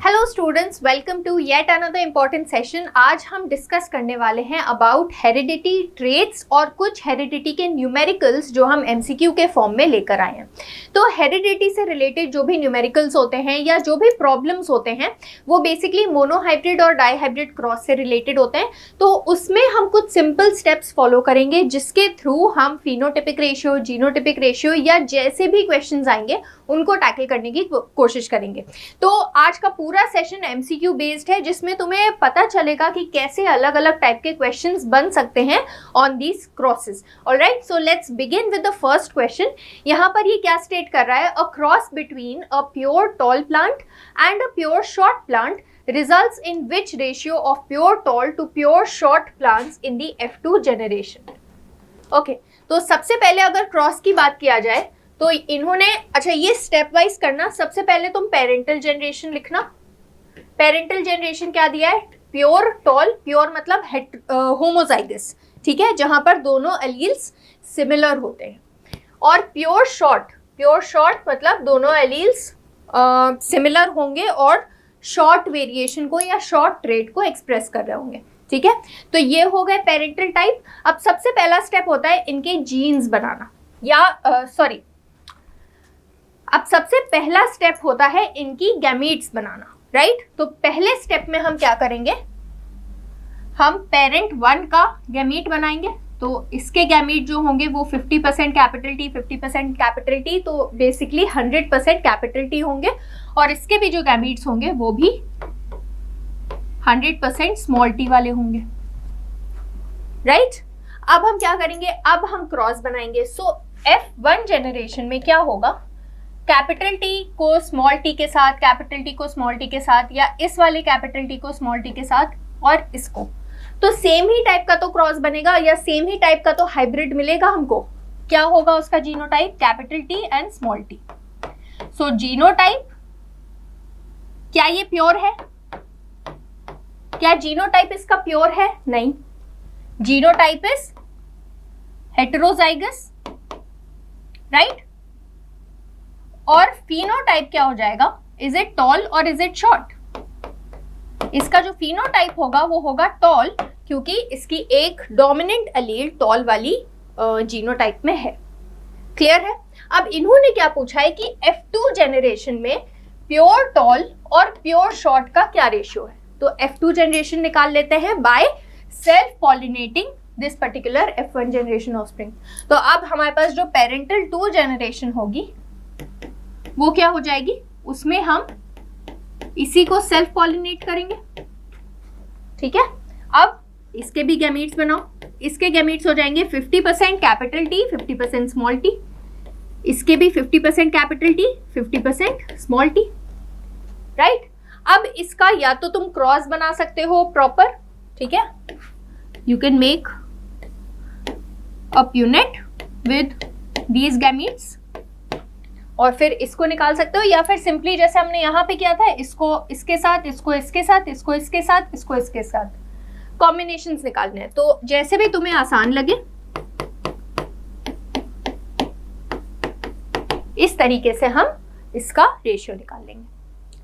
Hello students, welcome to yet another important session. आज हम discuss करने वाले हैं अबाउट हेरिडिटी ट्रेट्स और कुछ हेरिडिटी के न्यूमेरिकल्स जो हम एमसीक्यू के फॉर्म में लेकर आए हैं। तो हेरिडिटी से रिलेटेड जो भी न्यूमेरिकल्स होते हैं या जो भी प्रॉब्लम्स होते हैं वो बेसिकली मोनोहाइब्रिड और डाईहाइब्रिड क्रॉस से रिलेटेड होते हैं। तो उसमें हम कुछ सिंपल स्टेप्स फॉलो करेंगे जिसके थ्रू हम फिनोटिपिक रेशियो, जीनोटिपिक रेशियो या जैसे भी क्वेश्चंस आएंगे उनको टैकल करने की कोशिश करेंगे। तो आज का पूरा सेशन एमसीक्यू बेस्ड है जिसमें तुम्हें पता चलेगा कि कैसे अलग अलग टाइप के क्वेश्चंस बन सकते हैं on these crosses. Alright, so let's begin with the first question. यहाँ पर ये क्या स्टेट कर रहा है? A cross between a pure tall plant and a pure short plant results in which ratio of pure tall to pure short plants in the F2 generation? Okay, तो सबसे पहले अगर क्रॉस की बात किया जाए तो इन्होंने, अच्छा ये स्टेप वाइज करना। सबसे पहले तुम पेरेंटल जनरेशन लिखना। पेरेंटल जनरेशन क्या दिया है? प्योर टॉल, प्योर मतलब होमोजाइगस, ठीक है, जहां पर दोनों एलील्स सिमिलर होते हैं। और प्योर शॉर्ट, प्योर शॉर्ट मतलब दोनों एलील्स सिमिलर होंगे और शॉर्ट वेरिएशन को या शॉर्ट ट्रेट को एक्सप्रेस कर रहे होंगे, ठीक है। तो ये हो गए पेरेंटल टाइप। अब सबसे पहला स्टेप होता है इनके जीन्स बनाना, या अब सबसे पहला स्टेप होता है इनकी गैमीट्स बनाना, राइट। तो पहले स्टेप में हम क्या करेंगे? हम पेरेंट 1 का गैमीट बनाएंगे। तो इसके गैमीट जो होंगे वो 50% कैपिटल टी, 50% कैपिटल टी, तो बेसिकली 100% कैपिटल टी होंगे। और इसके भी जो गैमीट्स होंगे वो भी 100% स्मॉल टी वाले होंगे, राइट। अब हम क्या करेंगे? अब हम क्रॉस बनाएंगे। सो F1 जनरेशन में क्या होगा? कैपिटल टी को स्मॉल टी के साथ, कैपिटल टी को स्मॉल टी के साथ, या इस वाले कैपिटल टी को स्मॉल टी के साथ और इसको, तो सेम ही टाइप का तो क्रॉस बनेगा या सेम ही टाइप का तो हाइब्रिड मिलेगा हमको। क्या होगा उसका genotype? Capital T and small T. So genotype, क्या ये प्योर है? क्या जीनोटाइप इसका प्योर है? नहीं, जीनोटाइप इज हेटेरोजाइगस, राइट। और फिनोटाइप क्या हो जाएगा? इज इट टॉल और इज इट शॉर्ट? इसका जो फिनोटाइप होगा वो होगा टॉल, क्योंकि इसकी एक डोमिनेंट एलील टॉल वाली जीनोटाइप में है। क्लियर है? अब इन्होंने क्या पूछा है कि F2 जनरेशन में प्योर टॉल और प्योर शॉर्ट का क्या रेशियो है। तो F2 जनरेशन निकाल लेते हैं by self pollinating this particular F1 generation offspring. तो अब हमारे पास जो पेरेंटल 2 जनरेशन होगी वो क्या हो जाएगी? उसमें हम इसी को सेल्फ पॉलिनेट करेंगे, ठीक है। अब इसके भी गैमीट्स बनाओ। इसके गैमीट्स हो जाएंगे 50% कैपिटल टी, 50% स्मॉल टी। इसके भी 50% capital T, 50% small T, right. अब इसका या तो तुम क्रॉस बना सकते हो प्रॉपर, ठीक है, you can make a Punnett with these gametes और फिर इसको निकाल सकते हो, या फिर सिंपली जैसे हमने यहाँ पे किया था, इसको इसके साथ, इसको इसके साथ, इसको इसके साथ, इसको इसके साथ कॉम्बिनेशंस निकालने हैं। तो जैसे भी तुम्हें आसान लगे इस तरीके से हम इसका रेशियो निकाल लेंगे,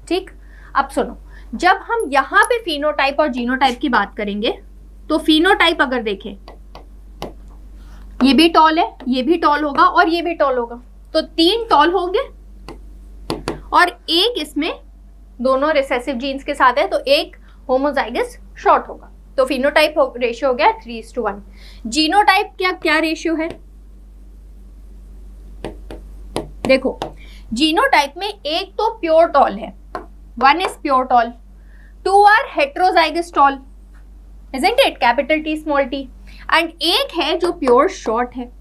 ठीक। अब सुनो, जब हम यहाँ पे फिनोटाइप और जीनोटाइप की बात करेंगे तो फिनोटाइप अगर देखें, ये भी टॉल है, ये भी टॉल होगा और ये भी टॉल होगा, तो 3 टॉल होंगे और एक इसमें दोनों रिसेसिव जीन्स के साथ है, तो एक होमोजाइगस शॉर्ट होगा। तो फिनोटाइप रेशियो हो गया 3:1। जीनोटाइप क्या रेशियो है? देखो, जीनोटाइप में एक तो प्योर टॉल है, 1 is pure tall, 2 are heterozygous tall, isn't it, capital T small T, and एक है जो प्योर शॉर्ट है।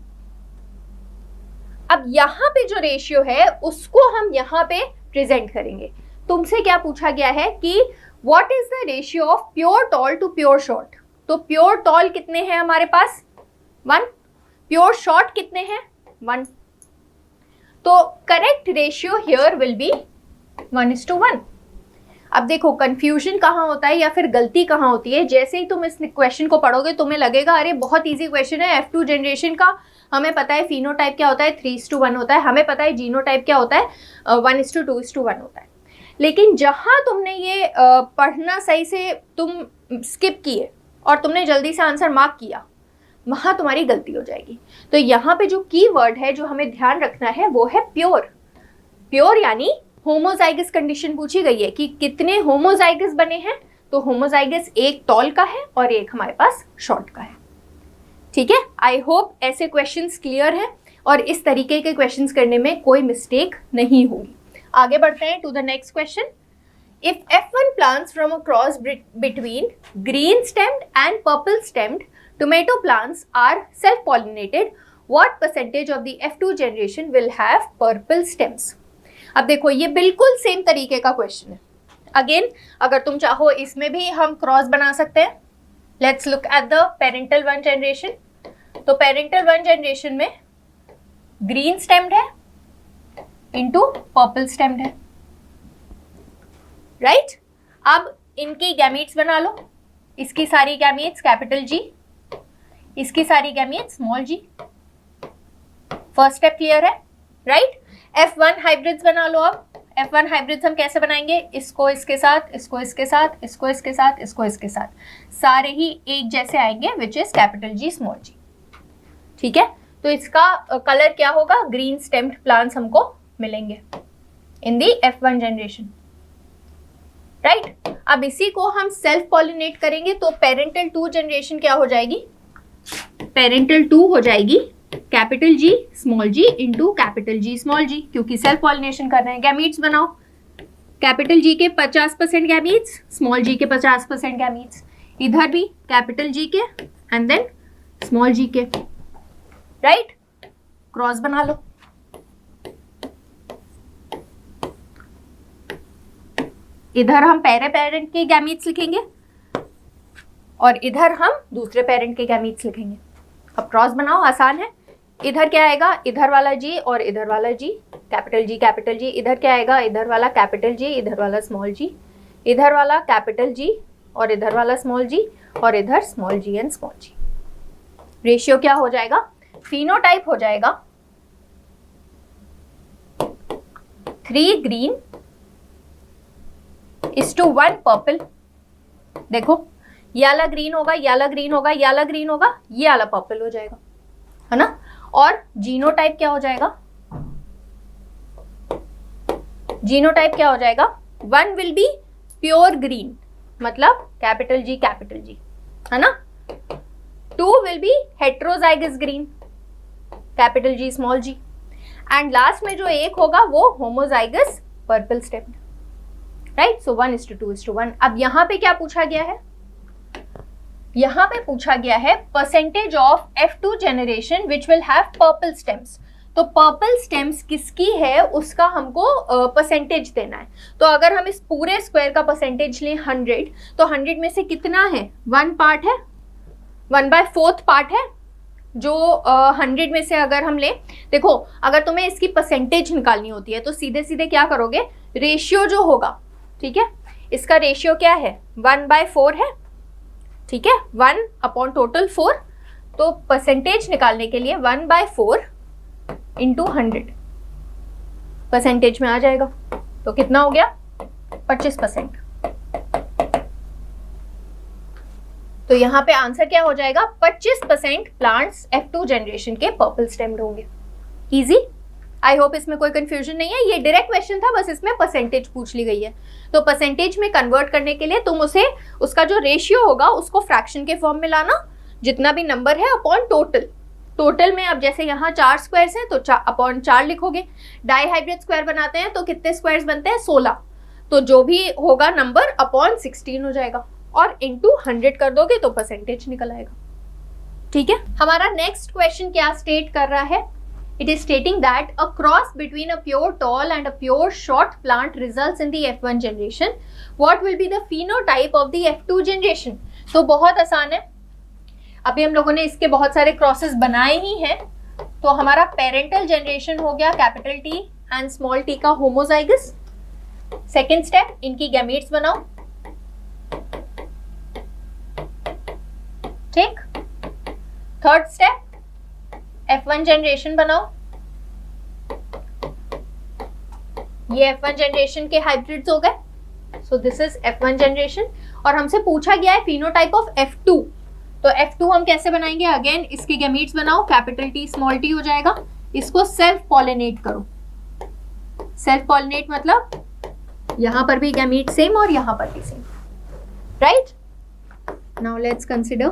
अब यहाँ पे जो रेशियो है उसको हम यहाँ पे प्रेजेंट करेंगे। तुमसे क्या पूछा गया है कि what is the ratio of pure tall to pure short. तो प्योर टॉल कितने हैं हमारे पास? 1। प्योर शॉर्ट कितने हैं? 1। तो correct ratio here will be 1:1। अब देखो कंफ्यूजन कहाँ होता है या फिर गलती कहाँ होती है। जैसे ही तुम इस क्वेश्चन को पढ़ोगे तुम्हें लगेगा अरे बहुत इजी क्वेश्चन है, F2 जनरेशन का हमें पता है, फिनोटाइप क्या होता है 3:1 होता है, हमें पता है जीनोटाइप क्या होता है 1:2:1 होता है। लेकिन जहां तुमने ये पढ़ना सही से तुम स्किप किए और तुमने जल्दी से आंसर मार्क किया, वहां तुम्हारी गलती हो जाएगी। तो यहाँ पे जो की वर्ड है जो हमें ध्यान रखना है वो है प्योर। प्योर यानी होमोजाइगस कंडीशन पूछी गई है कि कितने होमोजाइगस बने हैं, तो होमोजाइगस एक टॉल का है और एक हमारे पास शॉर्ट का है। ठीक है, आई होप ऐसे क्वेश्चंस क्लियर हैं और इस तरीके के क्वेश्चंस करने में कोई मिस्टेक नहीं होगी। आगे बढ़ते हैं to the next question. If F1 plants from a cross between green stemmed and purple stemmed tomato plants are self-pollinated, what percentage of the F2 generation will have purple stems? अब देखो ये बिल्कुल same तरीके का question है। Again अगर तुम चाहो इसमें भी हम क्रॉस बना सकते हैं। Let's look at the parental one generation. तो पेरेंटल वन जनरेशन में ग्रीन स्टेम्ड है इनटू पर्पल स्टेम्ड है, राइट? अब इनकी गैमीट्स बना लो। इसकी सारी गैमीट्स कैपिटल जी, इसकी सारी गैमीट्स स्मॉल जी। फर्स्ट स्टेप क्लियर है, राइट? F1 हाइब्रिड्स बना लो। अब F1 हाइब्रिड्स हम कैसे बनाएंगे? इसको इसके साथ, इसको इसके साथ, इसको इसके साथ, इसको इसके साथ, सारे ही एक जैसे आएंगे, which is capital G small G. ठीक है, तो इसका कलर क्या होगा? ग्रीन स्टेम्ड प्लांट्स हमको मिलेंगे इन दी F1 जनरेशन, राइट? अब इसी को हम सेल्फ पॉलिनेट करेंगे तो पेरेंटल 2 जनरेशन क्या हो जाएगी? पेरेंटल 2 हो जाएगी कैपिटल जी स्मॉल जी इंटू कैपिटल जी स्मॉल जी, क्योंकि सेल्फ पॉलिनेशन कर रहे हैं। गैमीट्स बनाओ। कैपिटल जी के 50% गैमीट्स, स्मॉल जी के 50% गैमीट्स, इधर भी कैपिटल जी के एंड देन स्मॉल जी के, राइट? क्रॉस बना लो। इधर हम पहले पेरेंट के गैमीट्स लिखेंगे और इधर हम दूसरे पेरेंट के गैमीट्स लिखेंगे। अब क्रॉस बनाओ, आसान है। इधर क्या आएगा? इधर वाला जी और इधर वाला जी, कैपिटल जी कैपिटल जी। इधर क्या आएगा? इधर वाला कैपिटल जी, इधर वाला स्मॉल जी, इधर वाला कैपिटल जी और इधर वाला स्मॉल जी और इधर small G and small G. Ratio क्या हो जाएगा? फिनोटाइप हो जाएगा 3 ग्रीन इज टू 1 पर्पल। देखो ये वाला ग्रीन होगा, ये वाला ग्रीन होगा, ये वाला ग्रीन होगा, ये वाला पर्पल हो जाएगा, है ना? और जीनोटाइप क्या हो जाएगा? जीनोटाइप क्या हो जाएगा? 1 विल बी प्योर ग्रीन, मतलब कैपिटल जी, है ना? 2 will be heterozygous green, capital G small G, and last में जो एक होगा वो homozygous purple stemmed, right? So 1:2:1। अब यहाँ पे क्या पूछा गया है? यहाँ पे पूछा गया है percentage of F2 generation which will have purple stems. तो पर्पल स्टेम्स किसकी है उसका हमको परसेंटेज देना है। तो अगर हम इस पूरे स्क्वायर का परसेंटेज लें 100, तो 100 में से कितना है? 1 पार्ट है, 1/4 पार्ट है। जो 100 में से अगर हम लें, देखो अगर तुम्हें इसकी परसेंटेज निकालनी होती है तो सीधे सीधे क्या करोगे? रेशियो जो होगा, ठीक है, इसका रेशियो क्या है? 1/4 है, ठीक है, 1 अपॉन टोटल 4। तो परसेंटेज निकालने के लिए 1/4 इंटू 100 परसेंटेज में आ जाएगा। तो कितना हो गया? 25%। तो यहाँ पे आंसर क्या हो जाएगा? 25% प्लांट्स F2 जनरेशन के पर्पल स्टेम्ड होंगे। इजी। आई होप इसमें कोई कंफ्यूजन नहीं है। ये डायरेक्ट क्वेश्चन था, बस इसमें परसेंटेज पूछ ली गई है। तो परसेंटेज में कन्वर्ट करने के लिए तुम उसे, उसका जो रेशियो होगा उसको फ्रैक्शन के फॉर्म में लाना, जितना भी नंबर है अपॉन टोटल। टोटल में अब जैसे यहाँ 4 स्क्वायर्स हैं तो अपॉन 4 लिखोगे। डाईहाइब्रिड स्क्वायर बनाते हैं तो कितने स्क्वायर्स बनते हैं? 16। तो जो भी होगा नंबर अपॉन 16 हो जाएगा और इंटू 100 कर दोगे तो परसेंटेज निकल आएगा। ठीक है, हमारा नेक्स्ट क्वेश्चन क्या स्टेट कर रहा है? It is stating that a cross between a pure tall and a pure short plant results in the F1 generation. What will be the phenotype of the F2 generation? तो बहुत आसान है। अभी हम लोगों ने इसके बहुत सारे क्रॉसेस बनाए ही हैं। तो हमारा पेरेंटल जनरेशन हो गया capital T and small t का होमोजाइगस। सेकेंड स्टेप, इनकी गैमीट्स बनाओ। ठीक। थर्ड स्टेप, F1 जनरेशन बनाओ। ये F1 जनरेशन के हाइब्रिड्स हो गए, so this is F1 generation. और हमसे पूछा गया है फिनोटाइप ऑफ F2, तो F2 हम कैसे बनाएंगे? अगेन इसके गैमीट्स बनाओ, कैपिटल T स्मॉल t हो जाएगा, इसको सेल्फ पॉलिनेट करो। सेल्फ पॉलिनेट मतलब यहां पर भी गैमीट सेम और यहां पर भी same, right? Now let's consider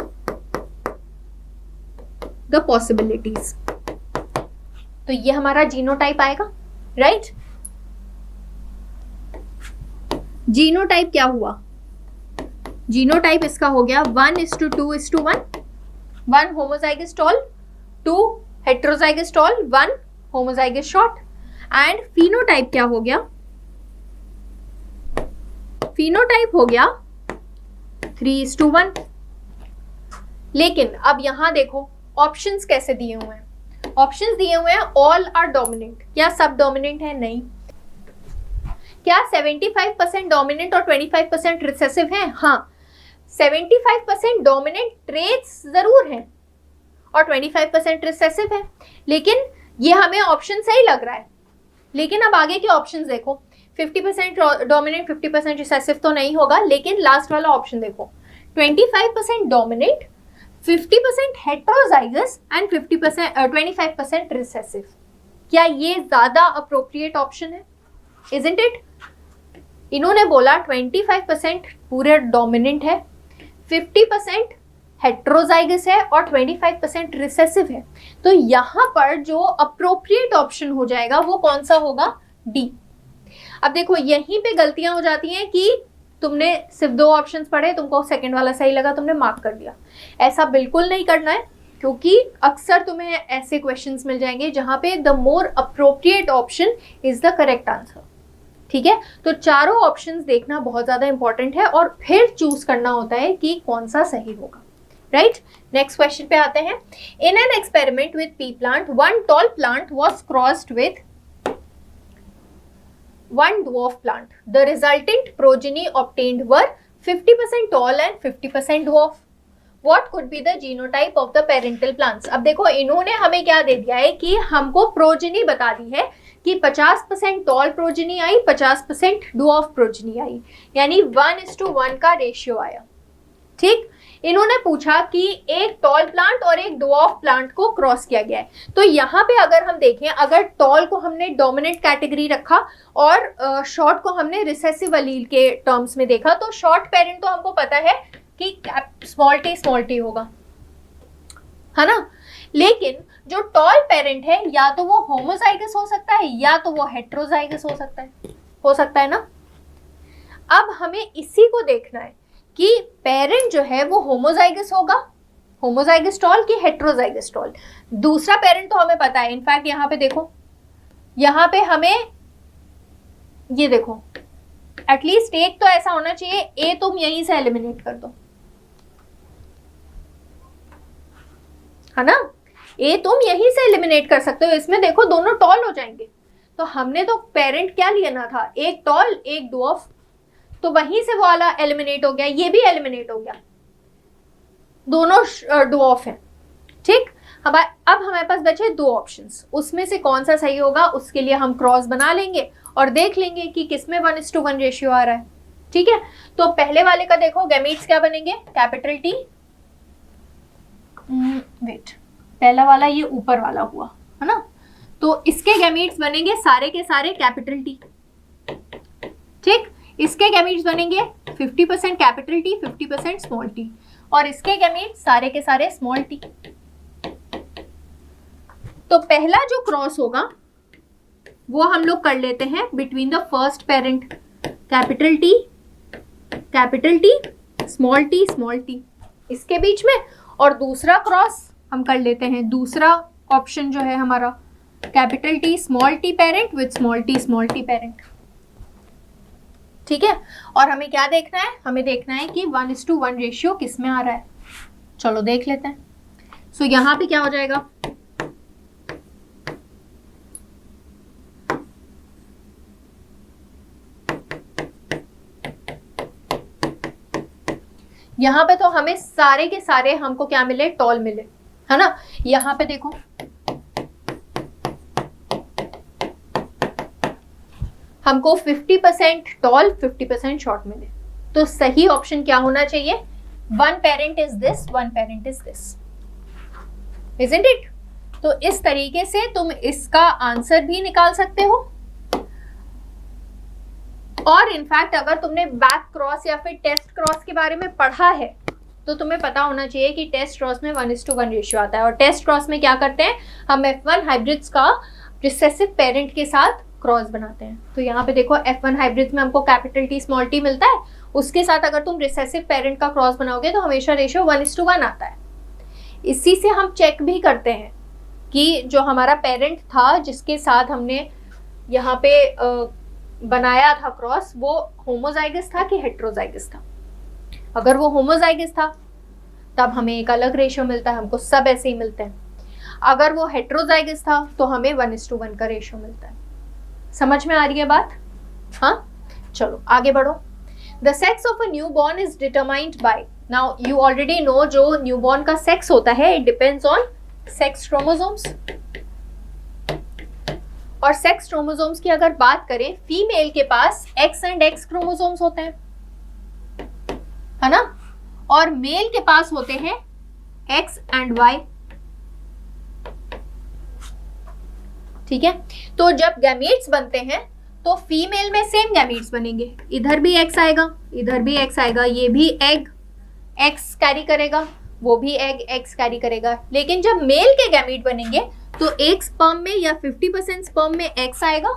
the possibilities. तो ये हमारा जीनोटाइप आएगा, राइट? जीनोटाइप क्या हुआ? जीनोटाइप इसका हो गया 1:2:1, 1 homozygous tall, 2 heterozygous tall, 1 homozygous short. And phenotype क्या हो गया? फिनोटाइप हो गया 3:1। लेकिन अब यहां देखो ऑप्शंस कैसे दिए हुए हैं। ऑप्शंस दिए हुए हैं ऑल आर डोमिनेंट। क्या सब डोमिनेंट है? नहीं। क्या 75% डोमिनेंट और 25% रिसेसिव हैं? हाँ, 75% डोमिनेंट ट्रेट्स जरूर हैं और 25% रिसेसिव है। लेकिन ये हमें ऑप्शन सही लग रहा है, लेकिन अब आगे के ऑप्शंस देखो, 50% डोमिनेंट 50% रिसेसिव तो नहीं होगा, लेकिन लास्ट वाला ऑप्शन देखो, 25% डोमिनेंट, 50% हेटेरोजाइगस एंड 25% रिसेसिव। क्या ये ज्यादा अप्रोप्रिएट ऑप्शन है? Isn't it? इन्होंने बोला 25% पूरे डोमिनेंट है, 50% हेटेरोजाइगस है और 25% रिसेसिव है। तो यहां पर जो अप्रोप्रिएट ऑप्शन हो जाएगा वो कौन सा होगा? डी। अब देखो यहीं पे गलतियां हो जाती हैं कि तुमने सिर्फ 2 ऑप्शंस पढ़े, तुमको सेकंड वाला सही लगा, तुमने मार्क कर दिया। ऐसा बिल्कुल नहीं करना है, क्योंकि अक्सर तुम्हें ऐसे क्वेश्चंस मिल जाएंगे जहां पे the more appropriate option is the correct answer. ठीक है, तो चारों ऑप्शंस देखना बहुत ज्यादा इंपॉर्टेंट है और फिर चूज करना होता है कि कौन सा सही होगा, राइट? नेक्स्ट क्वेश्चन पे आते हैं। In an experiment with P plant, one tall plant was crossed with one dwarf plant. The resultant progeny obtained were 50% tall and 50% dwarf. What could be the genotype of the parental plants? अब देखो इन्होंने हमें क्या दे दिया है कि हमको progeny बता दी है कि 50% टॉल प्रोजनी आई, 50% डुआफ प्रोजनी आई, यानी 1:1 का रेशियो आया। ठीक, इन्होंने पूछा कि एक टॉल प्लांट और एक डुआफ प्लांट को क्रॉस किया गया है। तो यहाँ पे अगर हम देखें, अगर टॉल को हमने डोमिनेंट कैटेगरी रखा और शॉर्ट को हमने रिसेसिव अलील के टर्म्स में देखा, तो शॉर्ट पेरेंट तो हमको पता है कि स्मॉल टी होगा, है ना? लेकिन जो टॉल पेरेंट है या तो वो होमोजाइगस हो सकता है या तो वो हेटेरोजाइगस हो सकता है ना। अब हमें इसी को देखना है कि पेरेंट जो है वो होमोजाइगस होगा, होमोजाइगस टॉल की हेटेरोजाइगस टॉल। दूसरा पेरेंट तो हमें पता है, इनफैक्ट यहाँ पे देखो, यहाँ पे हमें ये देखो, एटलीस्ट एक तो ऐसा होना चाहिए, ए तुम यहीं से एलिमिनेट कर दो, है ना? ए तुम यहीं से एलिमिनेट कर सकते हो, इसमें देखो दोनों टॉल हो जाएंगे। तो हमने तो पेरेंट क्या लेना था? एक टॉल एक डुआफ, तो वहीं से वो वाला एलिमिनेट हो गया, ये भी एलिमिनेट हो गया, दोनों डुआफ हैं। ठीक, अब हमारे पास बचे 2 ऑप्शंस, उसमें से कौन सा सही होगा उसके लिए हम क्रॉस बना लेंगे और देख लेंगे कि किसमें 1:1 रेशियो आ रहा है। ठीक है, तो पहले वाले का देखो गैमीट्स क्या बनेंगे? कैपिटल टी, वेट, पहला वाला ये ऊपर वाला हुआ, है ना? तो इसके गैमीट्स बनेंगे सारे के सारे कैपिटल टी। ठीक, इसके गैमीट्स बनेंगे 50% कैपिटल टी, 50% स्मॉल टी, और इसके गैमीट्स सारे के सारे स्मॉल टी। तो पहला जो क्रॉस होगा वो हम लोग कर लेते हैं between the first parent, capital T small T इसके बीच में, और दूसरा क्रॉस हम कर लेते हैं, दूसरा ऑप्शन जो है हमारा capital T small T parent with small T parent. ठीक है, और हमें क्या देखना है? हमें देखना है कि 1:1 रेशियो किस में आ रहा है। चलो देख लेते हैं। सो यहां पे क्या हो जाएगा? यहां पे तो हमें सारे के सारे हमको क्या मिले? टॉल मिले, है ना? यहां पे देखो हमको 50% टॉल 50% शॉर्ट मिले। तो सही ऑप्शन क्या होना चाहिए? One parent is this, one parent is this, isn't it? तो इस तरीके से तुम इसका आंसर भी निकाल सकते हो। और इनफैक्ट अगर तुमने बैक क्रॉस या फिर टेस्ट क्रॉस के बारे में पढ़ा है तो तुम्हें पता होना चाहिए कि टेस्ट क्रॉस में 1:1 रेशियो आता है। और टेस्ट क्रॉस में क्या करते हैं, हम F1 हाइब्रिड्स का रिसेसिव पेरेंट के साथ क्रॉस बनाते हैं। तो यहाँ पे देखो F1 हाइब्रिड्स में हमको कैपिटल T स्मॉल t मिलता है, उसके साथ अगर तुम रिसेसिव पेरेंट का क्रॉस बनाओगे तो हमेशा रेशियो 1:1 आता है। इसी से हम चेक भी करते हैं कि जो हमारा पेरेंट था जिसके साथ हमने यहाँ पे बनाया था क्रॉस, वो होमोजाइगस था कि हेट्रोजाइगस था। अगर वो होमोजाइगस था तब हमें एक अलग रेशियो मिलता है, हमको सब ऐसे ही मिलते हैं। अगर वो हेट्रोजाइगस था तो हमें 1:1 का रेशियो मिलता है। समझ में आ रही है बात? हाँ, चलो आगे बढ़ो। The sex of a new born is determined by, now you already know जो न्यू बॉर्न का सेक्स होता है it depends on sex chromosomes. और सेक्स क्रोमोसोम्स की अगर बात करें, फीमेल के पास X एंड X क्रोमोसोम्स होते हैं, है ना, और मेल के पास होते हैं X एंड Y। ठीक है, तो जब गैमीट्स बनते हैं तो फीमेल में सेम गैमीट्स बनेंगे, इधर भी X आएगा, इधर भी X आएगा, ये भी एग X कैरी करेगा, वो भी एग X कैरी करेगा। लेकिन जब मेल के गैमीट बनेंगे तो एक स्पर्म में या 50% स्पर्म में X आएगा,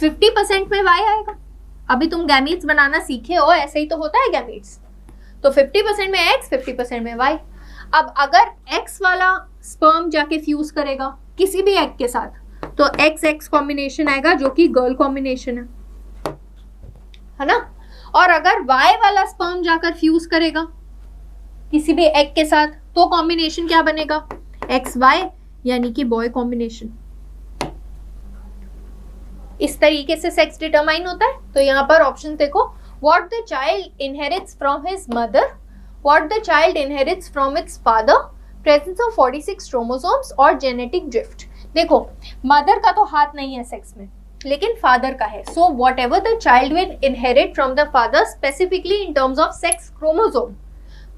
50% में Y आएगा। अभी तुम गैमीट्स बनाना सीखे हो, ऐसे ही तो होता है गैमीट्स। तो 50% में X, 50% में Y। अब अगर X वाला स्पर्म जाके फ्यूज करेगा किसी भी एग के साथ तो XX कॉम्बिनेशन आएगा जो कि गर्ल कॉम्बिनेशन है ना। और अगर Y वाला स्पर्म जाकर फ्यूज करेगा किसी भी एग के साथ तो कॉम्बिनेशन क्या बनेगा? XY, यानी कि बॉय कॉम्बिनेशन। इस तरीके से सेक्स डिटरमाइन होता है। तो यहाँ पर ऑप्शन देखो, what the child inherits from his mother, what the child inherits from its father, presence of 46 chromosomes और जेनेटिक ड्रिफ्ट। देखो मदर का तो हाथ नहीं है सेक्स में, लेकिन फादर का है। So what ever the child will inherit from the father specifically in terms of sex chromosome,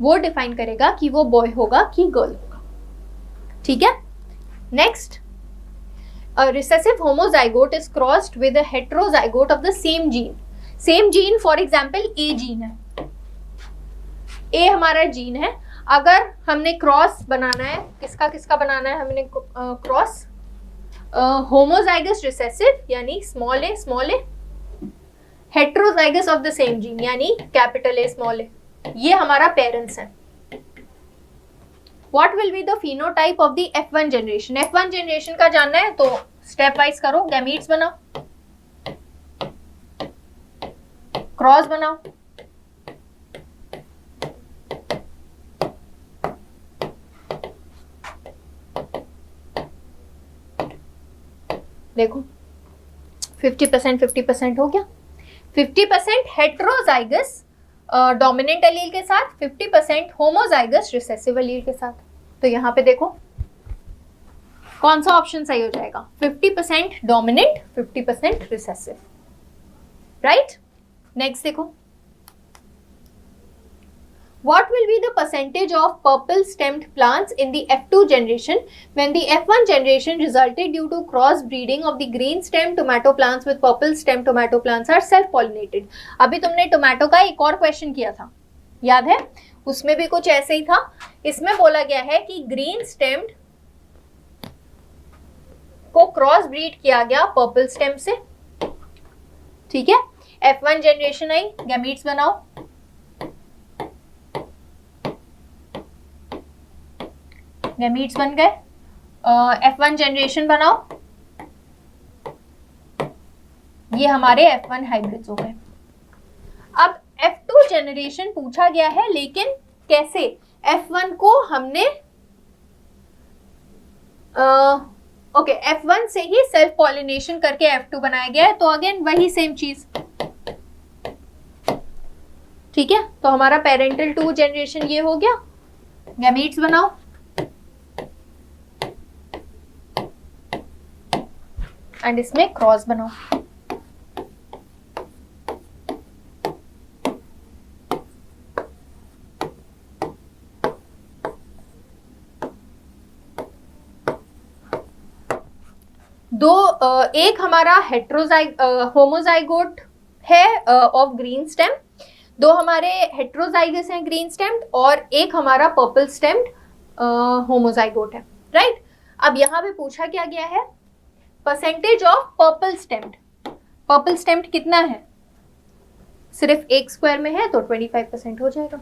वो डिफाइन करेगा कि वो बॉय होगा कि गर्ल होगा। ठीक है, next, a recessive homozygote is crossed with a heterozygote of the same gene. Same gene, for example A gene है, A हमारा जीन है। अगर हमने क्रॉस बनाना है, किसका किसका बनाना है हमने क्रॉस? होमोजाइगस रिसेसिव यानी small a, heterozygous of the same gene यानी कैपिटल A स्मॉल a, ये हमारा पेरेंट्स है। What will be the phenotype of the F1 generation? F1 generation का जानना है तो स्टेप वाइज करो, गैमीट्स बनाओ, क्रॉस बनाओ, देखो 50% 50% हो गया। 50% हेट्रोजाइगस डोमिनेंट एलील के साथ, 50% होमोजाइगस रिसेसिव एलील के साथ। तो यहाँ पे देखो कौन सा ऑप्शन सही हो जाएगा? 50% डोमिनेंट, 50% रिसेसिव, राइट। नेक्स्ट देखो, what will be the percentage of purple stemmed plants in the F2 generation when the F1 generation resulted due to cross breeding of the green stem tomato plants with purple stem tomato plants are self pollinated? अभी तुमने tomato का एक और question किया था, याद है? उसमें भी कुछ ऐसे ही था। इसमें बोला गया है कि ग्रीन स्टेम्ड को क्रॉस ब्रीड किया गया पर्पल स्टेम से। ठीक है, F1 जनरेशन आई, गैमीट्स बनाओ, गैमीट्स बन गए, F1 जनरेशन बनाओ, ये हमारे F1 हाइब्रिड्स हो गए। अब F2 जनरेशन पूछा गया है, लेकिन कैसे? F1 को हमने ओके F1 से ही सेल्फ पॉलिनेशन करके F2 बनाया गया है, तो अगेन वही सेम चीज। ठीक है, तो हमारा पेरेंटल 2 जनरेशन ये हो गया। गैमीट्स बनाओ, एंड इसमें क्रॉस बनाओ। एक हमारा होमोजाइगोट है ऑफ ग्रीन स्टेम, 2 हमारे हेट्रोजाइगस हैं ग्रीन स्टेम्ड, और एक हमारा पर्पल स्टेम्ड होमोजाइगोट है, राइट। अब यहाँ पे पूछा क्या गया है, percentage of purple stemmed. Purple stemmed कितना है, सिर्फ एक स्क्वायर में है तो 25% हो जाएगा,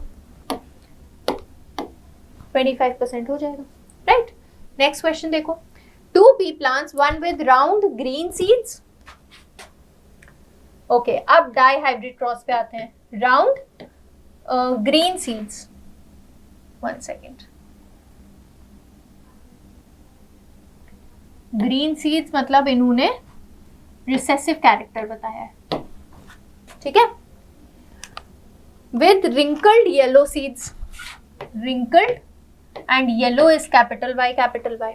25% हो जाएगा, राइट। नेक्स्ट क्वेश्चन देखो, 2 pea plants, one with round green seeds। Okay, अब डाई हाइब्रिड क्रॉस पे आते हैं, round green seeds. 1 second, green seeds मतलब इन्होंने रिसेसिव कैरेक्टर बताया है, ठीक है। With wrinkled yellow seeds, wrinkled and yellow is capital Y, capital Y.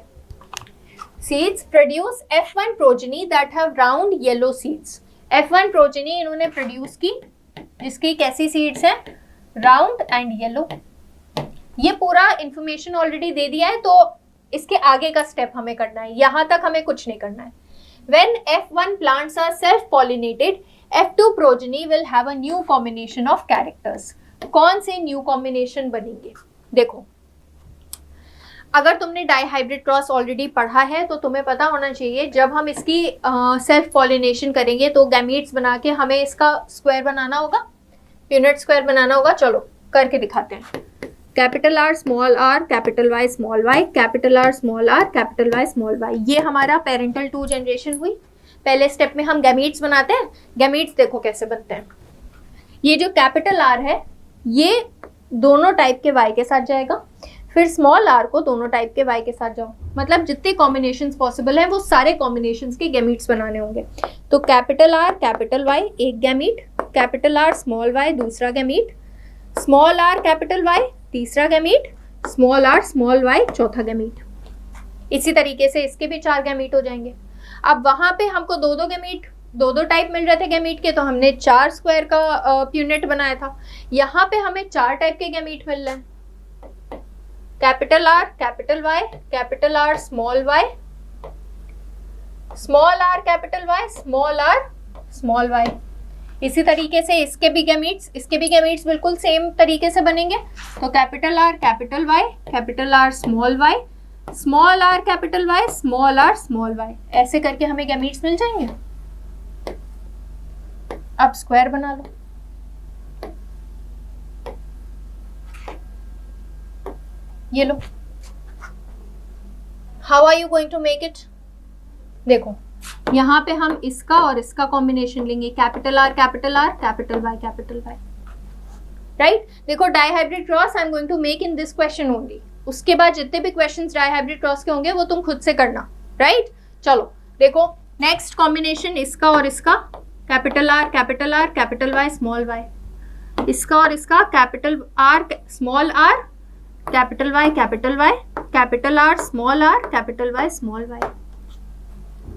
Seeds produce F1 progeny that have round yellow seeds. F1 progeny इन्होंने produce की जिसकी कैसी सीड्स हैं, राउंड एंड येलो। ये पूरा इंफॉर्मेशन ऑलरेडी दे दिया है, तो इसके आगे का स्टेप हमें करना है, यहां तक हमें कुछ नहीं करना है। When F1 plants are self-pollinated, F2 progeny will have a new combination of characters। कौन से न्यू कॉम्बिनेशन बनेंगे, देखो अगर तुमने डाई हाइब्रिड क्रॉस ऑलरेडी पढ़ा है तो तुम्हें पता होना चाहिए, जब हम इसकी सेल्फ पॉलिनेशन करेंगे तो गैमीट्स बना के हमें इसका स्क्वायर बनाना होगा, यूनिट स्क्वायर बनाना होगा। चलो करके दिखाते हैं। Capital R small R, capital Y small Y, capital R small R, capital Y small Y. ये हमारा पेरेंटल 2 जनरेशन हुई। पहले स्टेप में हम गैमीट्स बनाते हैं। गैमीट्स देखो कैसे बनते हैं। ये जो कैपिटल आर है ये दोनों टाइप के वाई के साथ जाएगा, फिर स्मॉल आर को दोनों टाइप के वाई के साथ जाओ, मतलब जितने कॉम्बिनेशंस पॉसिबल हैं वो सारे कॉम्बिनेशंस के गैमीट्स बनाने होंगे। तो कैपिटल आर कैपिटल वाई एक gamete, capital R small Y दूसरा gamete, small R capital Y तीसरा gamete, small R small Y चौथा गैमीट। इसी तरीके से इसके भी 4 गैमीट हो जाएंगे। अब वहां पे हमको 2-2 गैमीट, 2-2 टाइप मिल रहे थे गैमीट के, तो हमने 4 स्क्वायर का यूनिट बनाया था। यहाँ पे हमें 4 टाइप के गैमीट मिल रहे हैं, capital R capital Y, capital R small Y, small R capital Y, small R small Y. इसी तरीके से इसके भी गैमीट्स बिल्कुल सेम तरीके से बनेंगे। तो capital R capital Y, capital R small Y, small R capital Y, small R small Y, ऐसे करके हमें गैमीट्स मिल जाएंगे। अब स्क्वायर बना लो। ये लो। How are you going to make it, देखो यहाँ पे हम इसका और इसका कॉम्बिनेशन लेंगे, capital R capital R, capital Y capital Y, right. देखो dihybrid cross I am going to make in this question only. उसके बाद जितने भी क्वेश्चंस डाई हाइब्रिड क्रॉस के होंगे वो तुम खुद से करना, राइट। चलो देखो नेक्स्ट कॉम्बिनेशन इसका और इसका, capital R capital R, capital Y small Y, इसका और इसका capital R small R, capital Y, capital R small R, capital Y small Y.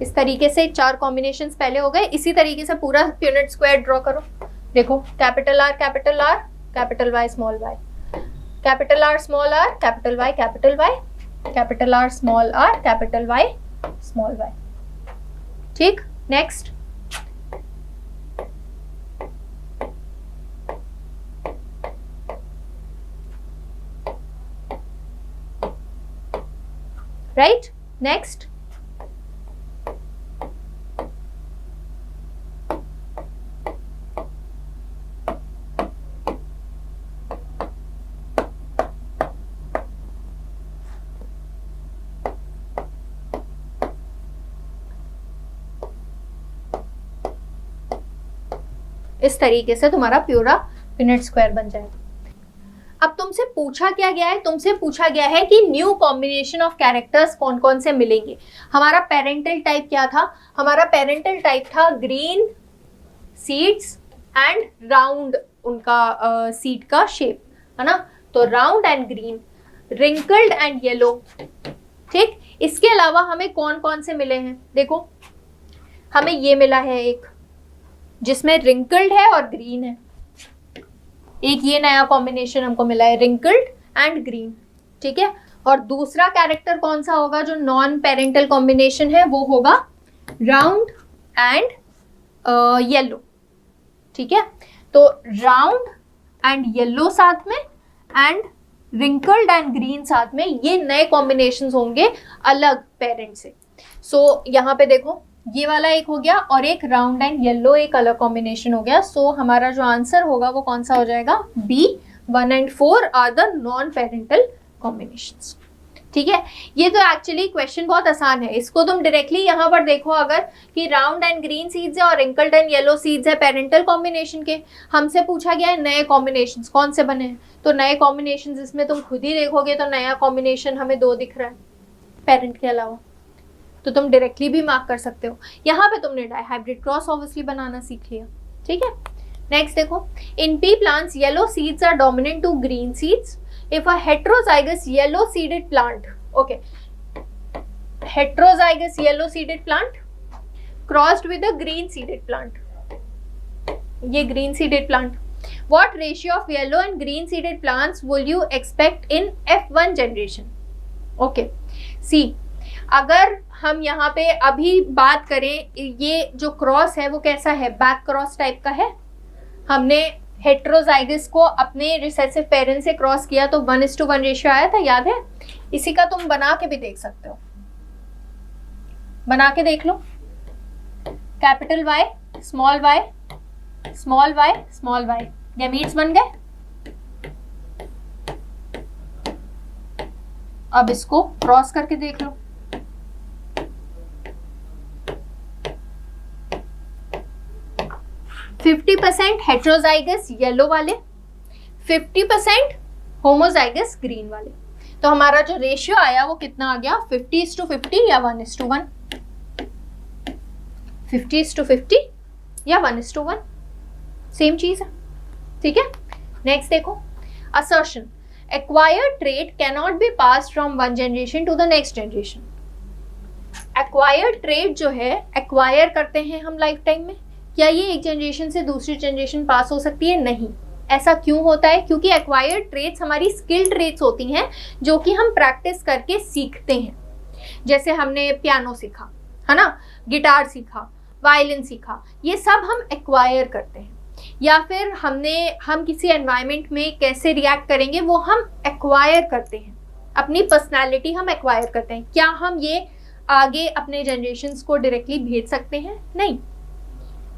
इस तरीके से 4 कॉम्बिनेशंस पहले हो गए। इसी तरीके से पूरा यूनिट स्क्वायर ड्रॉ करो। देखो capital R capital Y small Y, capital R small R, capital Y, capital R small R, capital Y small Y. ठीक, नेक्स्ट राइट, नेक्स्ट इस तरीके से तुम्हारा पूरा यूनिट स्क्वायर बन जाएगा। अब तुमसे पूछा क्या गया है, तुमसे पूछा गया है कि न्यू कॉम्बिनेशन ऑफ कैरेक्टर्स कौन कौन से मिलेंगे। हमारा पेरेंटल टाइप क्या था, हमारा पेरेंटल टाइप था ग्रीन सीड्स एंड राउंड, उनका सीड का शेप है ना, तो round and green, wrinkled and yellow. ठीक, इसके अलावा हमें कौन कौन से मिले हैं, देखो हमें ये मिला है एक जिसमें रिंकल्ड है और ग्रीन है, एक ये नया कॉम्बिनेशन हमको मिला है रिंकल्ड एंड ग्रीन, ठीक है। और दूसरा कैरेक्टर कौन सा होगा जो नॉन पेरेंटल कॉम्बिनेशन है, वो होगा राउंड एंड येलो, ठीक है। तो राउंड एंड येलो साथ में एंड रिंकल्ड एंड ग्रीन साथ में, ये नए कॉम्बिनेशंस होंगे अलग पेरेंट से। सो यहाँ पे देखो ये वाला एक हो गया और एक राउंड एंड येलो एक अलग कॉम्बिनेशन हो गया। सो हमारा जो आंसर होगा वो कौन सा हो जाएगा, B. 1 and 4 are the non parental combinations, ठीक है। ये तो एक्चुअली क्वेश्चन बहुत आसान है, इसको तुम डायरेक्टली यहाँ पर देखो अगर कि राउंड एंड ग्रीन सीड्स है और रिंकल्ड एंड येलो सीड्स है पेरेंटल कॉम्बिनेशन के, हमसे पूछा गया है नए कॉम्बिनेशंस कौन से बने हैं, तो नए कॉम्बिनेशंस इसमें तुम खुद ही देखोगे तो नया कॉम्बिनेशन हमें 2 दिख रहा है पेरेंट के अलावा, तो तुम डायरेक्टली भी मार्क कर सकते हो। यहाँ पे तुमने डाइहाइब्रिड क्रॉस ऑब्वियसली बनाना सीख लिया, ठीक है। नेक्स्ट देखो, in pea plants yellow seeds are dominant to green seeds if a heterozygous yellow seeded plant, okay, heterozygous yellow seeded plant crossed with a green seeded plant, ये green seeded plant, what ratio of yellow and green seeded plants will you expect in F1 generation? Okay, see, अगर हम यहाँ पे अभी बात करें, ये जो क्रॉस है वो कैसा है, बैक क्रॉस टाइप का है। हमने हेट्रोजाइगस को अपने रिसेसिव पेरेंट से क्रॉस किया तो 1:1 रेशियो आया था, याद है। इसी का तुम बना के भी देख सकते हो, बना के देख लो, capital Y small Y small Y small Y, gametes बन गए। अब इसको क्रॉस करके देख लो, %50 हेट्रोजाइगस येलो वाले, 50% होमोजाइगस ग्रीन वाले। तो हमारा जो रेशियो आया वो कितना आ गया, 50:50 या 1:1, 50:50 या 1:1, सेम चीज है, ठीक है। नेक्स्ट देखो, assertion, acquired trait can not be passed from one generation to the next generation. Acquired trait जो है, एक्वायर करते हैं हम लाइफ टाइम में, क्या ये एक जनरेशन से दूसरी जनरेशन पास हो सकती है? नहीं। ऐसा क्यों होता है? क्योंकि एक्वायर्ड ट्रेट्स हमारी स्किल ट्रेट्स होती हैं जो कि हम प्रैक्टिस करके सीखते हैं। जैसे हमने पियानो सीखा है ना, गिटार सीखा, वायलिन सीखा, ये सब हम एक्वायर करते हैं। या फिर हम किसी एनवायरनमेंट में कैसे रिएक्ट करेंगे वो हम एक्वायर करते हैं, अपनी पर्सनालिटी हम एक्वायर करते हैं। क्या हम ये आगे अपने जनरेशन्स को डायरेक्टली भेज सकते हैं? नहीं।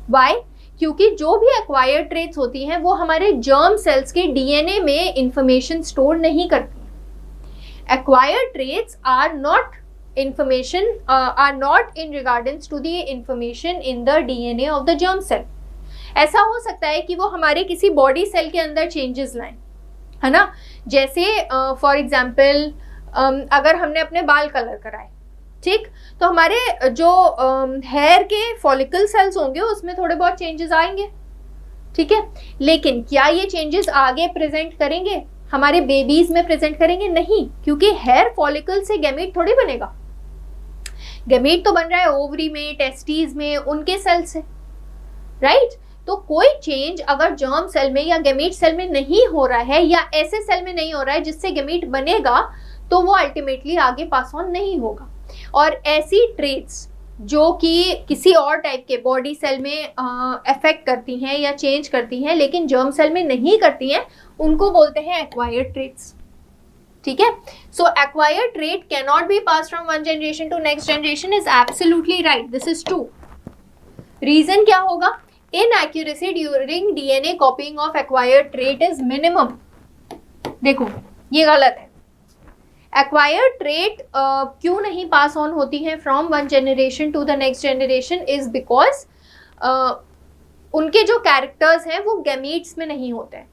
वाई? क्योंकि जो भी एक्वायर्ड ट्रेट्स होती हैं वो हमारे जर्म सेल्स के डीएनए में इंफॉर्मेशन स्टोर नहीं करती। Acquired traits are not in regardance to the information in the DNA of the germ cell. ऐसा हो सकता है कि वो हमारे किसी बॉडी सेल के अंदर चेंजेस लाएं, है ना। जैसे फॉर एग्जाम्पल अगर हमने अपने बाल कलर कराए, ठीक, तो हमारे जो हेयर के फॉलिकल सेल्स होंगे उसमें थोड़े बहुत चेंजेस आएंगे, ठीक है। लेकिन क्या ये चेंजेस आगे प्रेजेंट करेंगे, हमारे बेबीज में प्रेजेंट करेंगे? नहीं, क्योंकि हेयर फॉलिकल से गैमीट थोड़ी बनेगा। गैमीट तो बन रहा है ओवरी में, टेस्टीज में, उनके सेल से, राइट। तो कोई चेंज अगर जर्म सेल में या गैमीट सेल में नहीं हो रहा है या ऐसे सेल में नहीं हो रहा है जिससे गैमीट बनेगा, तो वो अल्टीमेटली आगे पास ऑन नहीं होगा। और ऐसी ट्रेट्स जो कि किसी और टाइप के बॉडी सेल में अफेक्ट करती हैं या चेंज करती हैं लेकिन जर्म सेल में नहीं करती हैं, उनको बोलते हैं एक्वायर्ड ट्रेट्स, ठीक है। So acquired trait can not be pass from one generation to next generation is absolutely right, this is true. Reason क्या होगा? Inaccuracy during DNA copying of acquired trait is minimum. देखो ये गलत है। Acquired trait क्यों नहीं पास on होती हैं from one generation to the next generation is because उनके जो कैरेक्टर्स हैं वो गैमीट्स में नहीं होते हैं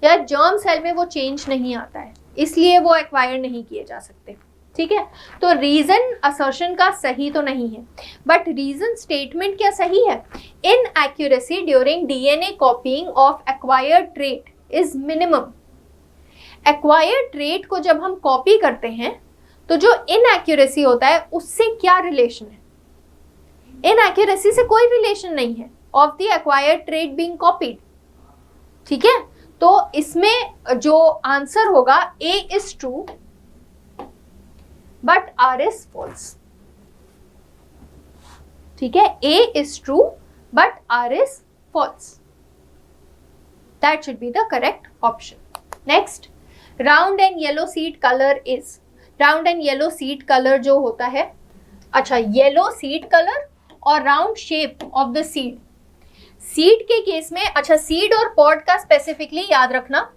या जर्म सेल में वो चेंज नहीं आता है, इसलिए वो एक्वायर नहीं किए जा सकते, ठीक है। तो रीजन असर्शन का सही तो नहीं है, बट रीजन स्टेटमेंट क्या सही है? Inaccuracy during DNA copying of acquired trait is minimum. Acquired trait को जब हम कॉपी करते हैं तो जो इनएक्यूरेसी होता है उससे क्या रिलेशन है? इनएक्यूरेसी से कोई रिलेशन नहीं है of the acquired trait being copied, ठीक है। तो इसमें जो आंसर होगा A is true but R is false. ठीक है, A is true but R is false. That should be the correct option. Next, round and yellow seed color is. Round and yellow seed color जो होता है, अच्छा yellow seed color और round shape of the seed. Seed के case में, अच्छा seed और pod का स्पेसिफिकली याद रखना.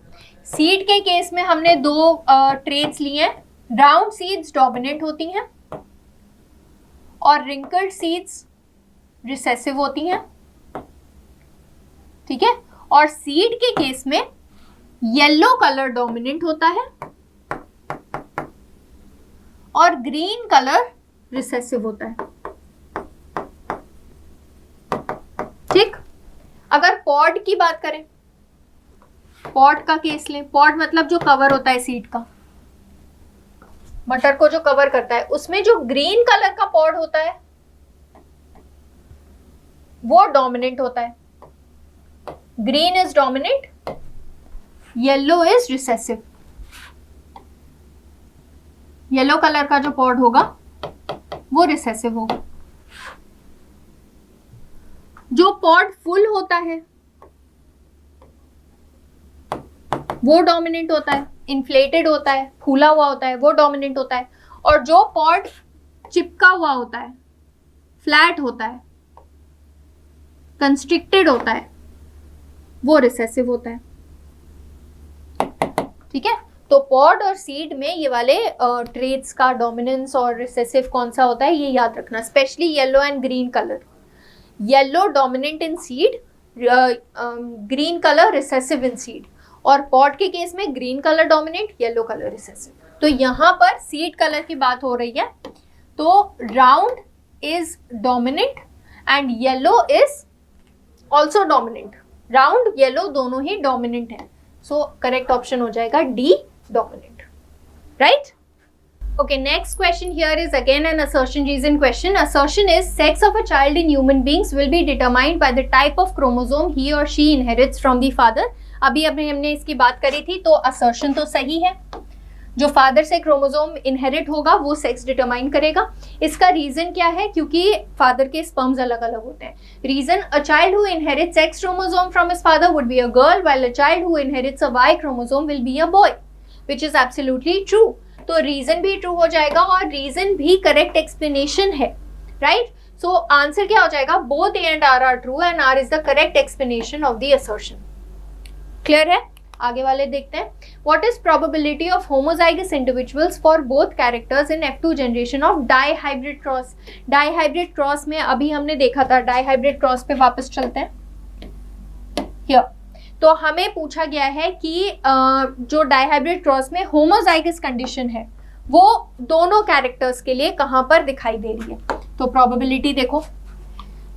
सीड के केस में हमने दो ट्रेट्स लिए हैं. राउंड सीड्स डोमिनेंट होती हैं और रिंकल्ड सीड्स रिसेसिव होती हैं. ठीक है, और सीड के केस में येलो कलर डोमिनेंट होता है और ग्रीन कलर रिसेसिव होता है. ठीक, अगर पॉड की बात करें, पॉड का केस लें. पॉड मतलब जो कवर होता है सीड का, मटर को जो कवर करता है, उसमें जो ग्रीन कलर का पॉड होता है वो डोमिनेंट होता है. Green is dominant, yellow is recessive. Yellow colour का जो पॉड होगा वो रिसेसिव होगा. जो पॉड फुल होता है वो डोमिनेंट होता है, इन्फ्लेटेड होता है, फूला हुआ होता है, वो डोमिनेंट होता है. और जो पॉड चिपका हुआ होता है, फ्लैट होता है, कंस्ट्रिक्टेड होता है, वो रिसेसिव होता है. ठीक है, तो पॉड और सीड में ये वाले ट्रेट्स का डोमिनेंस और रिसेसिव कौन सा होता है ये याद रखना. Specially yellow and green colour. Yellow dominant in seed, green colour recessive in seed. और पॉड के केस में green colour dominant, yellow colour recessive. तो यहाँ पर सीड कलर की बात हो रही है, तो round is dominant and yellow is also dominant. Round yellow दोनों ही डोमिनेंट है. सो करेक्ट ऑप्शन हो जाएगा D, dominant. Right? Okay, next question here is again an assertion reason question. Assertion is sex of a child in human beings will be determined by the type of chromosome he or she inherits from the father. अभी हमने इसकी बात करी थी, तो assertion तो सही है. जो फादर से क्रोमोसोम इनहेरिट होगा वो सेक्स डिटरमाइन करेगा. इसका रीजन क्या है? क्योंकि फादर के स्पर्म्स अलग अलग होते हैं. Reason, a child who inherits X chromosome from his father would be a girl, while a child who inherits a Y chromosome will be a boy, which is absolutely true. तो reason भी true हो जाएगा और reason भी correct explanation है. Right? So answer क्या हो जाएगा? Both A and R true and R is the correct explanation of the assertion. Clear है? आगे वाले देखते हैं. What is probability of homozygous individuals for both characters in F2 generation of dihybrid cross. Dihybrid cross में अभी हमने देखा था. डाई हाइब्रिड क्रॉस पे वापस चलते हैं. हियर तो हमें पूछा गया है कि जो डाइहाइब्रिड क्रॉस में होमोजाइगस कंडीशन है वो दोनों कैरेक्टर्स के लिए कहाँ पर दिखाई दे रही है. तो प्रोबेबिलिटी देखो,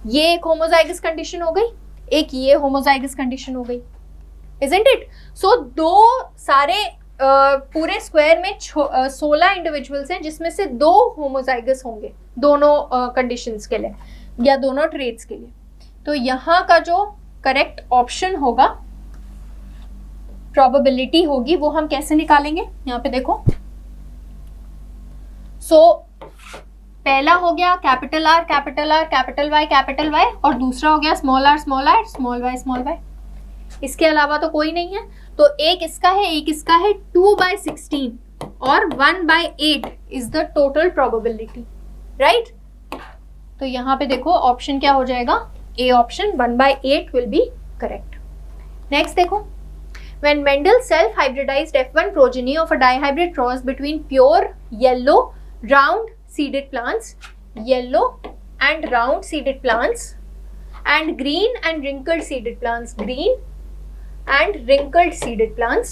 ये एक होमोजाइगस कंडीशन हो गई, एक ये होमोजाइगस कंडीशन हो गई. Isn't it? सो दो सारे पूरे स्क्वायर में 16 इंडिविजुअल्स हैं जिसमें से 2 होमोजाइगस होंगे दोनों कंडीशंस के लिए या दोनों ट्रेट्स के लिए. तो यहाँ का जो करेक्ट ऑप्शन होगा, प्रोबेबिलिटी होगी, वो हम कैसे निकालेंगे? यहाँ पे देखो. सो पहला हो गया capital R capital R capital Y और दूसरा हो गया स्मॉल आर स्मॉल वाई. इसके अलावा तो कोई नहीं है. तो एक इसका है, एक इसका है. 2/16 और 1/8 is the total probability. Right? तो यहाँ पे देखो ऑप्शन क्या हो जाएगा? A option 1/8 will be correct. Next देखो. When Mendel self-hybridized F1 progeny of a dihybrid cross between pure yellow round seeded plants, yellow and round seeded plants, and green and wrinkled seeded plants, green and wrinkled seeded plants,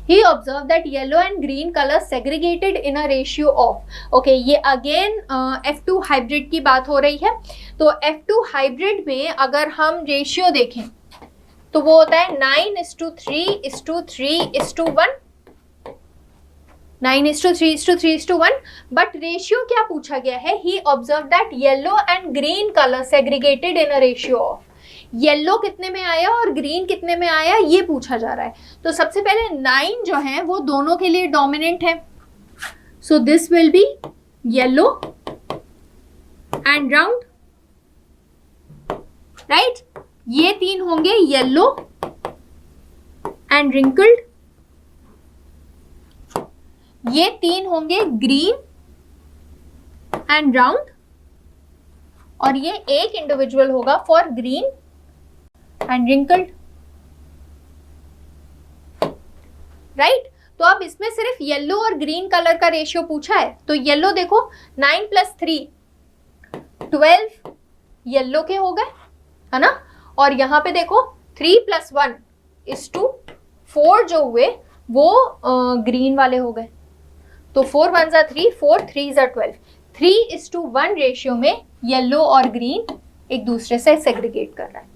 he observed that yellow and green color segregated in a ratio of. Okay, ये again F2 hybrid की बात हो रही है. तो F2 hybrid में अगर हम रेशियो देखें तो वो होता है 9:3:3:1. 9:3:3:1. बट रेशियो क्या पूछा गया है? He observe that yellow and green colour segregated in a ratio of. Yellow कितने में आया और ग्रीन कितने में आया ये पूछा जा रहा है. तो सबसे पहले 9 जो है वो दोनों के लिए डोमिनेंट है. So this will be yellow and round. Right? ये 3 होंगे येलो एंड रिंकल्ड, ये 3 होंगे ग्रीन एंड राउंड, और ये एक इंडिविजुअल होगा for green and wrinkled, right? तो अब इसमें सिर्फ येलो और ग्रीन कलर का रेशियो पूछा है, तो येलो देखो 9 + 3 12 येलो के हो गए, है ना? और यहाँ पे देखो 3 + 1 = 4 जो हुए वो ग्रीन वाले हो गए, तो 4 1 = 3, 4 3 = 12, 3:1 रेशियो में येलो और ग्रीन एक दूसरे से सेग्रीगेट कर रहा है,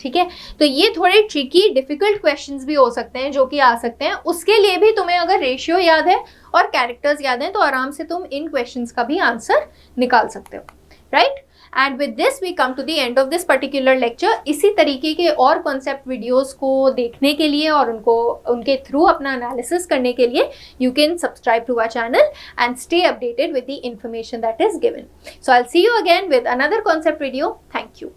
ठीक है? तो ये थोड़े ट्रिकी डिफिकल्ट क्वेश्चंस भी हो सकते हैं जो कि आ सकते हैं, उसके लिए भी तुम्हें अगर रेशियो याद है और कैरेक्टर्स याद हैं तो आराम से तुम इन क्वेश्चंस का भी आंसर निकाल सकते हो, right? And with this we come to the end of this particular lecture. इसी तरीके के और कॉन्सेप्ट वीडियोस को देखने के लिए और उनके थ्रू अपना एनालिसिस करने के लिए you can subscribe to our channel and stay updated with the information that is given. So I'll see you again with another concept video. Thank you.